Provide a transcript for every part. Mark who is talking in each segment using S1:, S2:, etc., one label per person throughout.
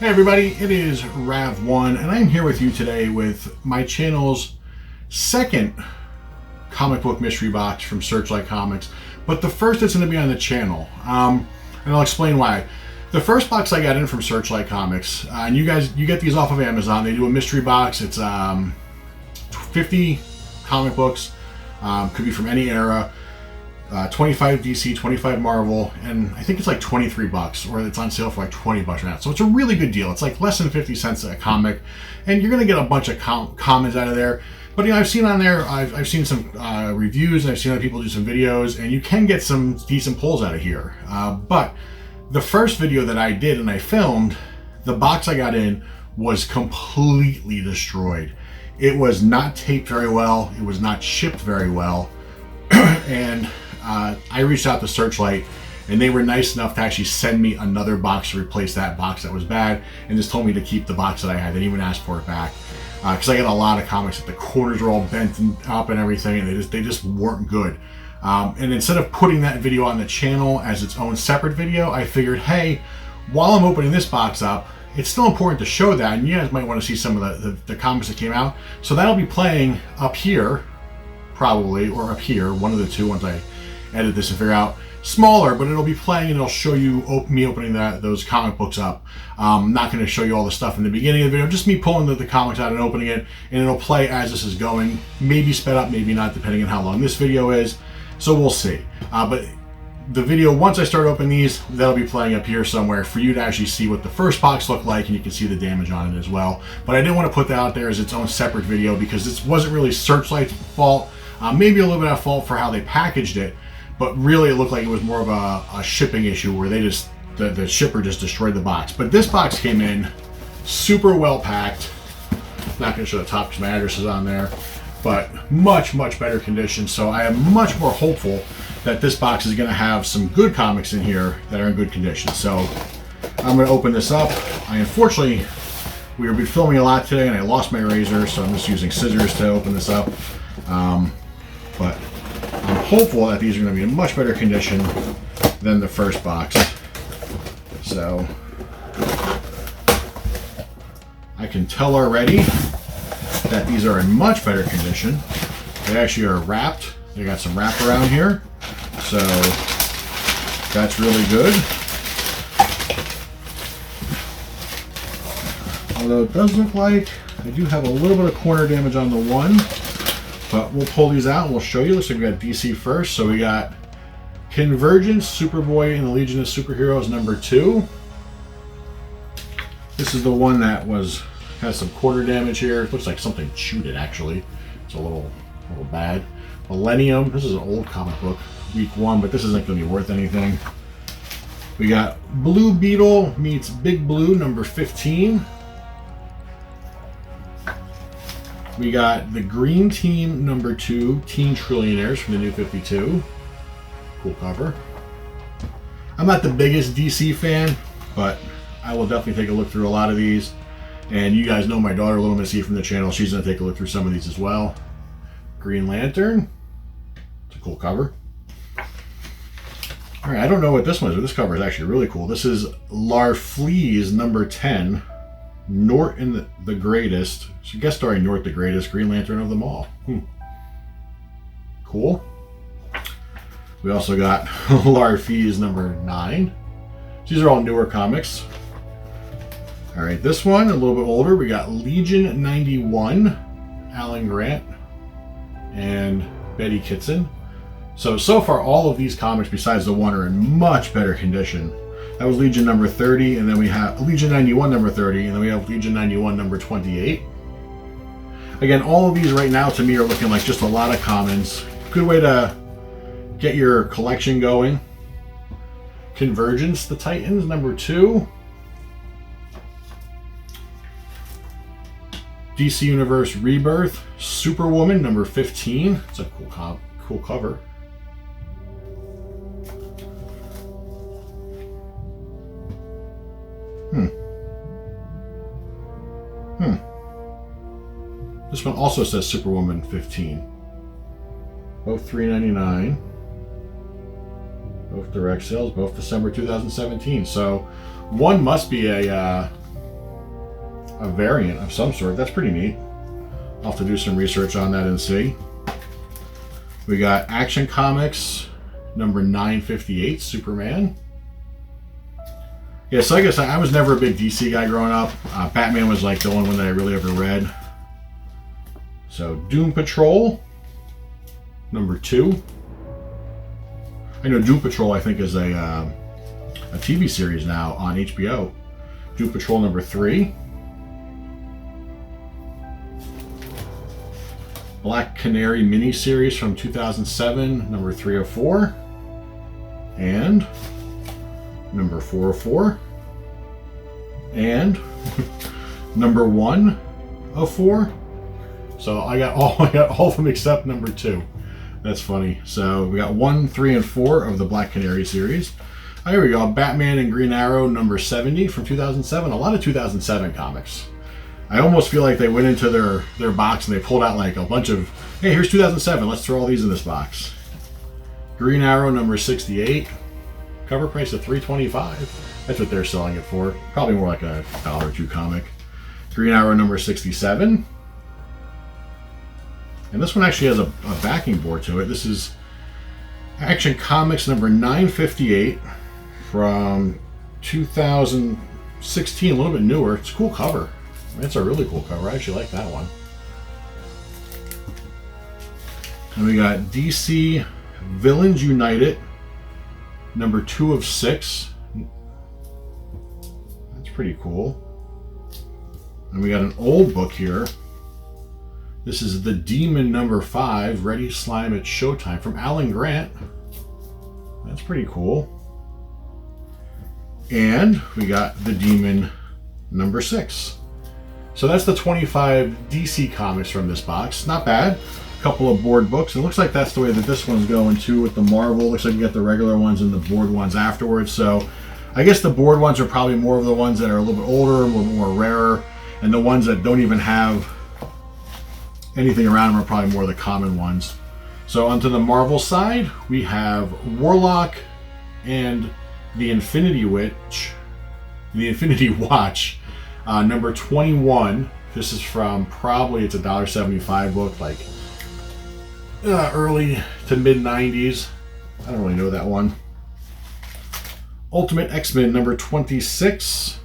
S1: Hey everybody, it is Rav1 and I'm here with you today with my channel's second comic book mystery box from Searchlight Comics, but the first that's going to be on the channel, and I'll explain why. The first box I got in from Searchlight Comics, and you get these off of Amazon. They do a mystery box. It's 50 comic books, could be from any era. 25 DC, 25 Marvel, and I think it's like 23 bucks, or it's on sale for like 20 bucks right now. So it's a really good deal. It's like less than 50 cents a comic, and you're going to get a bunch of comments out of there. But you know, I've seen on there, I've seen some reviews, and I've seen other people do some videos, and you can get some decent pulls out of here. But the first video that I did and I filmed, the box I got in was completely destroyed. It was not taped very well. It was not shipped very well. And I reached out to Searchlight, and they were nice enough to actually send me another box to replace that box that was bad, and just told me to keep the box that I had. They didn't even ask for it back, because I got a lot of comics that the corners were all bent up and everything, and they just weren't good. And instead of putting that video on the channel as its own separate video, I figured, hey, while I'm opening this box up, it's still important to show that, and you guys might want to see some of the comics that came out. So that'll be playing up here, probably, or up here, one of the two, once I edit this and figure out. Smaller, but it'll be playing and it'll show you me opening those comic books up. I'm not going to show you all the stuff in the beginning of the video, just me pulling the comics out and opening it, and it'll play as this is going. Maybe sped up, maybe not, depending on how long this video is. So we'll see. But the video, once I start opening these, that'll be playing up here somewhere for you to actually see what the first box looked like, and you can see the damage on it as well. But I didn't want to put that out there as its own separate video because this wasn't really Searchlight's fault. Maybe a little bit at fault for how they packaged it, but really it looked like it was more of a shipping issue where they just, the shipper just destroyed the box. But this box came in super well packed. Not going to show the top because my address is on there, but much better condition. So I am much more hopeful that this box is going to have some good comics in here that are in good condition. So I'm going to open this up. Unfortunately, we've been filming a lot today and I lost my razor, so I'm just using scissors to open this up. But I'm hopeful that these are going to be in much better condition than the first box. So I can tell already that these are in much better condition. They actually are wrapped. They got some wrap around here, so that's really good. Although it does look like I do have a little bit of corner damage on the one. But we'll pull these out and we'll show you. Looks like we got DC first. So we got Convergence, Superboy and the Legion of Superheroes #2. This is the one that has some quarter damage here. It looks like something chewed it actually. It's a little bad. Millennium. This is an old comic book, week 1, but this isn't going to be worth anything. We got Blue Beetle meets Big Blue #15. We got the Green Team #2, Teen Trillionaires from the New 52. Cool cover. I'm not the biggest DC fan, but I will definitely take a look through a lot of these. And you guys know my daughter, Little Missy from the channel. She's going to take a look through some of these as well. Green Lantern. It's a cool cover. All right, I don't know what this one is, but this cover is actually really cool. This is Larfleeze #10. Norton the Greatest. So guest starring Norton the Greatest, Green Lantern of them all. Cool. We also got Larfleeze #9. These are all newer comics. All right, this one a little bit older. We got Legion 91, Alan Grant and Betty Kitson. So far all of these comics besides the one are in much better condition. That was Legion #30, and then we have Legion 91 #30, and then we have Legion 91 #28. Again, all of these right now to me are looking like just a lot of commons. Good way to get your collection going. Convergence, the Titans #2. DC Universe Rebirth, Superwoman #15. It's a cool cover. This one also says Superwoman 15. Both $3.99. Both direct sales, both December 2017. So one must be a a variant of some sort. That's pretty neat. I'll have to do some research on that and see. We got Action Comics number 958, Superman. Yeah, so like I said, I was never a big DC guy growing up. Batman was like the only one that I really ever read. So Doom Patrol number 2. I know Doom Patrol, I think, is a TV series now on HBO. Doom Patrol number 3. Black Canary miniseries from 2007, number 304. And number 404. And number 104. So I got all of them except number 2. That's funny. So we got 1, 3, and 4 of the Black Canary series. Oh, here we go. Batman and Green Arrow number 70 from 2007. A lot of 2007 comics. I almost feel like they went into their box and they pulled out like a bunch of, hey, here's 2007. Let's throw all these in this box. Green Arrow number 68. Cover price of $3.25. That's what they're selling it for. Probably more like a $1 or $2 comic. Green Arrow number 67. And this one actually has a backing board to it. This is Action Comics number 958 from 2016, a little bit newer. It's a cool cover. It's a really cool cover. I actually like that one. And we got DC Villains United number 2 of 6. That's pretty cool. And we got an old book here. This is The Demon number 5, Ready Slime at Showtime from Alan Grant. That's pretty cool. And we got The Demon number 6. So that's the 25 DC comics from this box. Not bad. A couple of board books. It looks like that's the way that this one's going too with the Marvel. Looks like you got the regular ones and the board ones afterwards. So I guess the board ones are probably more of the ones that are a little bit older, a little more rarer, and the ones that don't even have anything around them are probably more the common ones. So onto the Marvel side, we have Warlock and the Infinity Watch, number 21. This is from probably, it's a $1.75 book, like early to mid 90s. I don't really know that one. Ultimate X-Men number 26.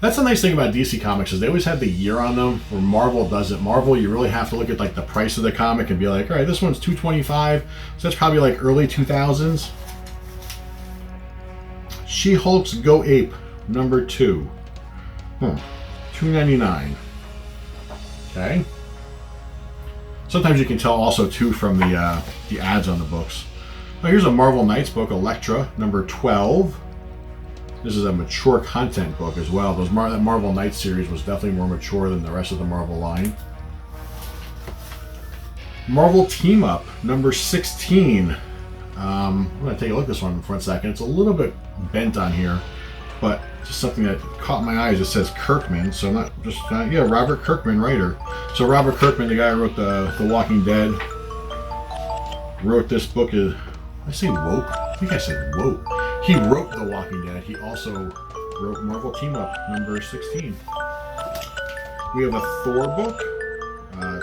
S1: That's the nice thing about DC Comics is they always have the year on them, where Marvel doesn't. Marvel, you really have to look at like the price of the comic and be like, all right, this one's $2.25, so that's probably like early 2000s. She-Hulk's Go Ape number 2, $2.99. Okay. Sometimes you can tell also too from the ads on the books. Now here's a Marvel Knights book, Elektra number 12. This is a mature content book as well. That Marvel Knights series was definitely more mature than the rest of the Marvel line. Marvel Team Up number 16. I'm going to take a look at this one for a second. It's a little bit bent on here, but just something that caught my eyes. It says Kirkman, so not just yeah, Robert Kirkman, writer. So Robert Kirkman, the guy who wrote the Walking Dead, wrote this book. Did I say woke? I think I said woke. He wrote The Walking Dead. He also wrote Marvel Team Up number 16. We have a Thor book.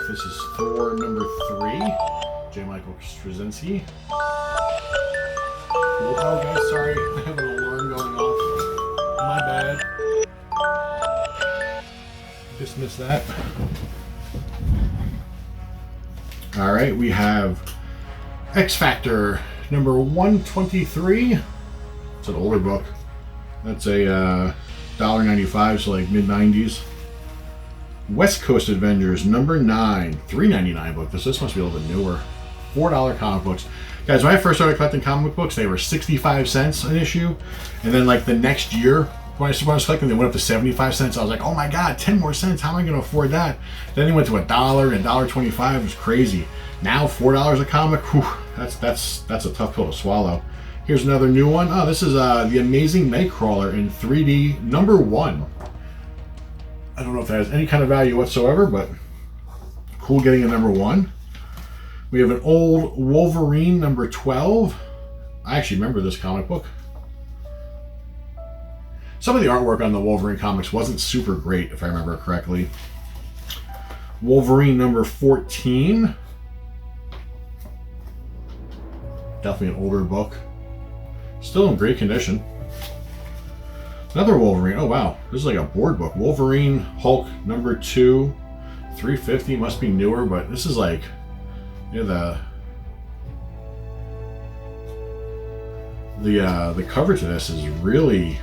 S1: This is Thor number 3. J. Michael Straczynski. Oh guys, sorry, I have an alarm going off. My bad. Just missed that. All right, we have X Factor number 123. It's an older book. That's a $1.95, so like mid-90s. West Coast Avengers number 9, $3.99 book. This must be a little bit newer. $4 comic books. Guys, when I first started collecting comic books, they were 65 cents an issue. And then like the next year, when I was collecting, they went up to 75 cents. I was like, oh my God, 10 more cents. How am I going to afford that? Then they went to $1 and $1.25. It was crazy. Now $4 a comic, whew, that's a tough pill to swallow. Here's another new one. Oh, this is The Amazing Nightcrawler in 3D number 1. I don't know if that has any kind of value whatsoever, but cool getting a number 1. We have an old Wolverine number 12. I actually remember this comic book. Some of the artwork on the Wolverine comics wasn't super great, if I remember correctly. Wolverine number 14. Definitely an older book. Still in great condition. Another Wolverine. Oh wow, this is like a board book. Wolverine Hulk number 2, 350. Must be newer, but this is like, you know, the cover to this is really.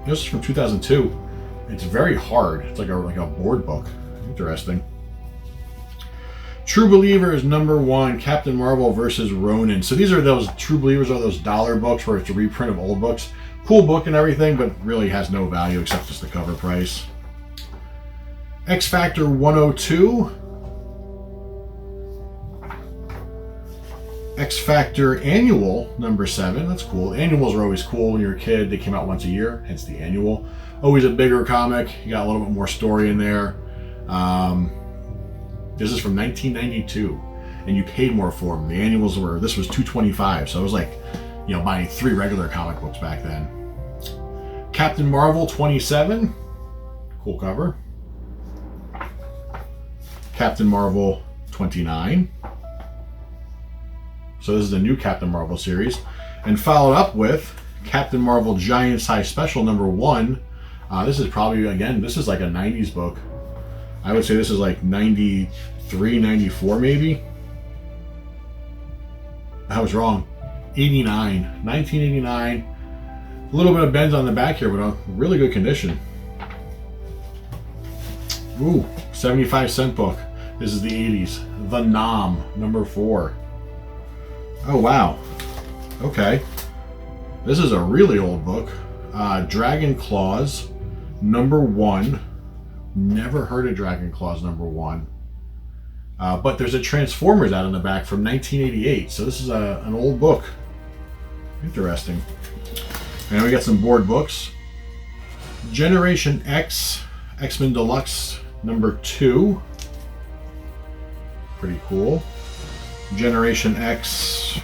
S1: This is from 2002. It's very hard. It's like a board book. Interesting. True Believers number 1, Captain Marvel versus Ronin. So these are those True Believers, are those dollar books where it's a reprint of old books. Cool book and everything, but really has no value except just the cover price. X Factor 102. X Factor Annual number 7. That's cool. Annuals are always cool when you're a kid. They came out once a year, hence the annual. Always a bigger comic. You got a little bit more story in there. This is from 1992, and you paid more for them. The annuals were, this was $225, so it was like, you know, buying 3 regular comic books back then. Captain Marvel 27, cool cover. Captain Marvel 29. So this is the new Captain Marvel series, and followed up with Captain Marvel Giant Size Special number 1. This is probably, again, this is like a 90s book. I would say this is like 93, 94 maybe. I was wrong. 89, 1989. A little bit of bends on the back here, but a really good condition. Ooh, 75-cent book. This is the 80s. The Nom, number 4. Oh, wow. Okay. This is a really old book. Dragon Claws, number 1. Never heard of Dragon Claws number 1. But there's a Transformers out in the back from 1988. So this is an old book. Interesting. And we got some board books. Generation X, X-Men Deluxe number 2. Pretty cool. Generation X.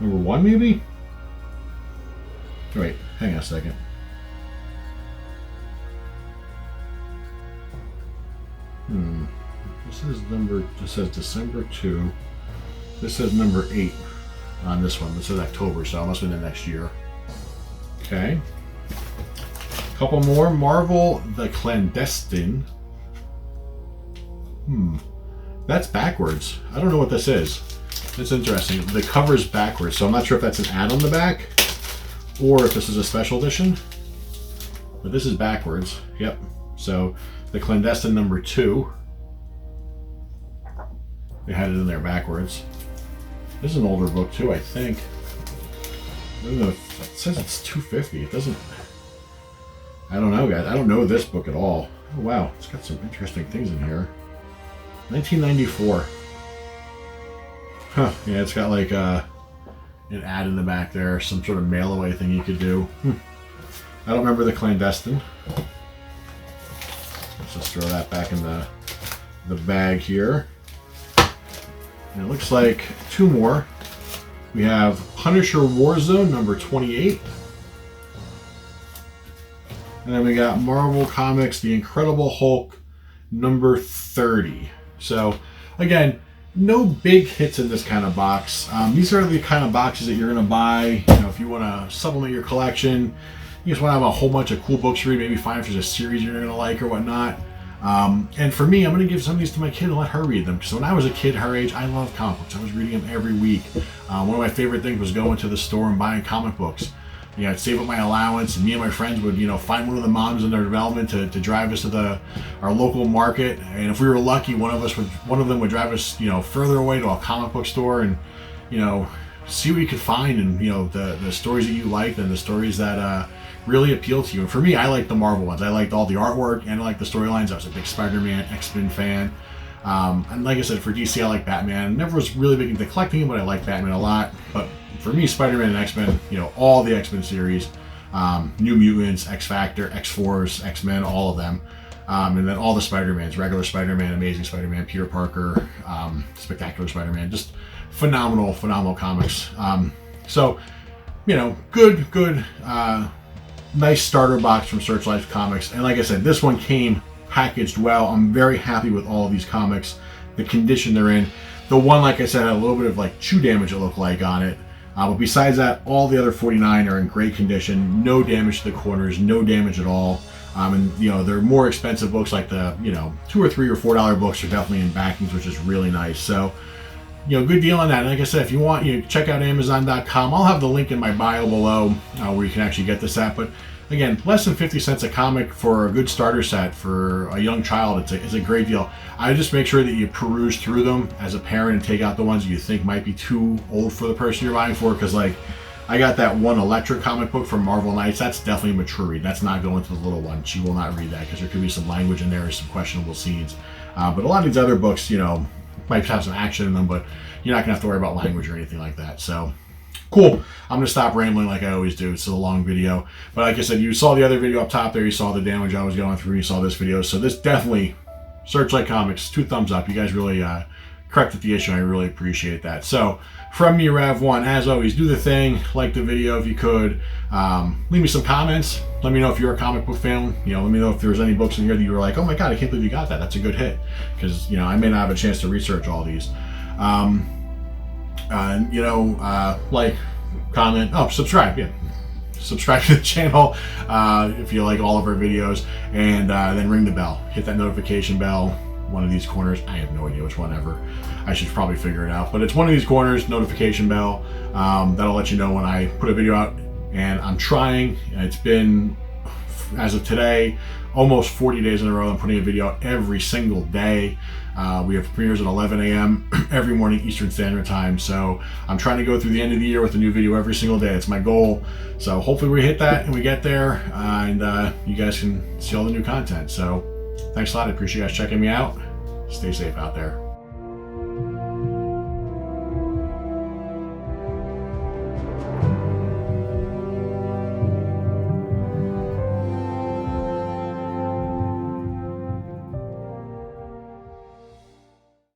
S1: Number 1 maybe? Wait, hang on a second. This says December 2. This says number 8 on this one. This is October, so it must have been the next year. Okay. Couple more. Marvel The Clandestine. That's backwards. I don't know what this is. It's interesting. The cover's backwards, so I'm not sure if that's an ad on the back or if this is a special edition. But this is backwards. Yep. So The Clandestine number 2. They had it in there backwards. This is an older book too, I think. I don't know. It says it's $250. It doesn't. I don't know, guys. I don't know this book at all. Oh wow, it's got some interesting things in here. 1994. Huh? Yeah, it's got like an ad in the back there, some sort of mail away thing you could do. I don't remember The Clandestine. Let's just throw that back in the bag here. And it looks like 2 more. We have Punisher Warzone number 28. And then we got Marvel Comics The Incredible Hulk number 30. So again, no big hits in this kind of box. These are the kind of boxes that you're going to buy, you know, if you want to supplement your collection. You just want to have a whole bunch of cool books to read, maybe find if there's a series you're going to like or whatnot. And for me, I'm going to give some of these to my kid and let her read them. Because when I was a kid her age, I loved comic books. I was reading them every week. One of my favorite things was going to the store and buying comic books. You know, I'd save up my allowance, and me and my friends would, you know, find one of the moms in their development to drive us to our local market. And if we were lucky, one of them would drive us, you know, further away to a comic book store and, you know, see what you could find, and, you know, the stories that you liked and the stories that really appeal to you. And for me, I liked the Marvel ones. I liked all the artwork and I liked the storylines. I was a big Spider-Man, X-Men fan. And like I said, for DC, I like Batman. Never was really big into collecting him, but I like Batman a lot. But for me, Spider-Man and X-Men, you know, all the X-Men series, New Mutants, X-Factor, X-Force, X-Men, all of them. And then all the Spider-Mans, regular Spider-Man, Amazing Spider-Man, Peter Parker, Spectacular Spider-Man, just phenomenal comics. So, you know, good, nice starter box from Searchlight Comics. And like I said, this one came packaged well. I'm very happy with all of these comics, the condition they're in. The one, like I said, had a little bit of like chew damage, it looked like, on it. But besides that, all the other 49 are in great condition. No damage to the corners, no damage at all. And you know, they're more expensive books, like the, you know, $2 or $3 or $4 books are definitely in backings, which is really nice. So, you know, good deal on that. And like I said, if you want, you know, check out Amazon.com. I'll have the link in my bio below where you can actually get this at. But again, less than 50 cents a comic for a good starter set for a young child. It's a great deal. I just make sure that you peruse through them as a parent and take out the ones you think might be too old for the person you're buying for. Because like, I got that one Electra comic book from Marvel Knights. That's definitely a mature read. That's not going to the little one. She will not read that because there could be some language in there, some questionable scenes. But a lot of these other books, you know, might have some action in them, but you're not gonna have to worry about language or anything like that. So cool. I'm gonna stop rambling like I always do. It's a long video, but like I said, you saw the other video up top there. You saw the damage I was going through. You saw this video. So this definitely, Searchlight Comics, 2 thumbs up. You guys really corrected the issue. I really appreciate that. So from me, Rav1, as always, do the thing. Like the video if you could. Leave me some comments. Let me know if you're a comic book fan. You know, let me know if there's any books in here that you were like, oh my god, I can't believe you got that. That's a good hit. Because, you know, I may not have a chance to research all these. And, you know, like, comment, subscribe, yeah. Subscribe to the channel if you like all of our videos. And then ring the bell. Hit that notification bell. One of these corners, I have no idea which one ever. I should probably figure it out. But it's one of these corners, notification bell. That'll let you know when I put a video out. And I'm trying, it's been, as of today, almost 40 days in a row. I'm putting a video out every single day. We have premieres at 11 a.m. every morning Eastern Standard Time. So I'm trying to go through the end of the year with a new video every single day. It's my goal. So hopefully we hit that and we get there. And you guys can see all the new content. So thanks a lot. I appreciate you guys checking me out. Stay safe out there.